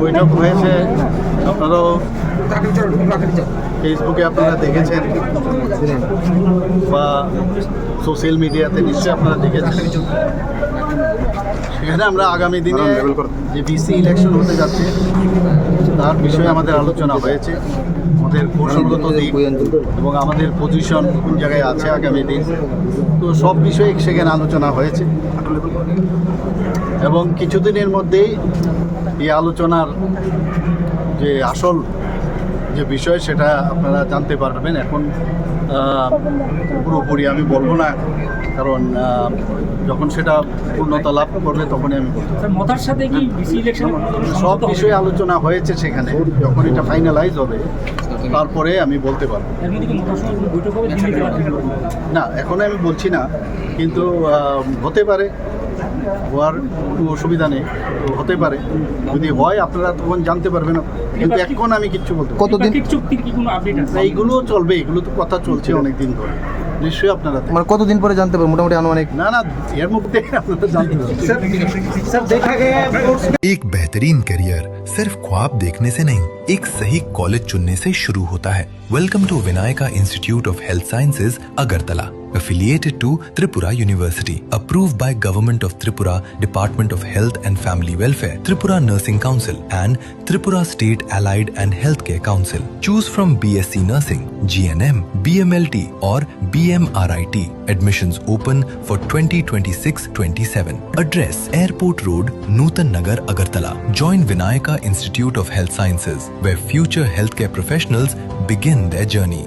বৈঠক হয়েছে, আপনারাও ফেসবুকে আপনারা দেখেছেন বা সোশ্যাল মিডিয়াতে নিশ্চয়ই আপনারা দেখেছেন। সেখানে আমরা আগামী দিনে যে বিসি ইলেকশন হতে যাচ্ছে তার বিষয়ে আমাদের আলোচনা হয়েছে, আমাদের কৌশলগত দিক এবং আমাদের পজিশন কোন জায়গায় আছে আগামী দিন, তো সব বিষয়ে সেখানে আলোচনা হয়েছে। এবং কিছুদিনের মধ্যেই এই আলোচনার যে আসল যে বিষয় সেটা আপনারা জানতে পারবেন। এখন পুরোপুরি আমি বলবো না, কারণ যখন সেটা পূর্ণতা লাভ করবে তখনই আমি বলবো। মতার সাথে কি বিসি ইলেকশন সব বিষয়ে আলোচনা হয়েছে সেখানে, যখন এটা ফাইনালাইজ হবে তারপরে আমি বলতে পারবো। এর মধ্যে কি মতার সঙ্গে বৈঠক হবে দিল্লিতে? না, এখন আমি বলছি না, কিন্তু হতে পারে, হওয়ার কোনো অসুবিধা নেই, তো হতে পারে। যদি হয় আপনারা তখন জানতে পারবেন, কিন্তু এখন আমি কিচ্ছু বলতে পারবো না। কতদিন চুক্তির কি কোনো আপডেট আছে? এইগুলো চলবে, এগুলো তো কথা চলছে অনেক দিন ধরে, নিশ্চয়ই আপনারা মানে কতদিন পরে জানতে পারবো মোটামুটি আনুমানিক? না না, এর মধ্যে আপনারা জানতে পারবেন। एक बेहतरीन करियर सिर्फ ख्वाब देखने से नहीं, एक सही कॉलेज चुनने से शुरू होता है। Welcome to Vinayaka institute of health sciences Agartala, affiliated to Tripura University, approved by Government of Tripura, Department of Health and Family Welfare, Tripura Nursing Council and Tripura State Allied and Healthcare Council. Choose from BSc Nursing, GNM, BMLT or BMRIT. Admissions open for 2026-27. Address: Airport Road, Nutan Nagar, Agartala. Join Vinayaka Institute of Health Sciences, where future healthcare professionals begin their journey.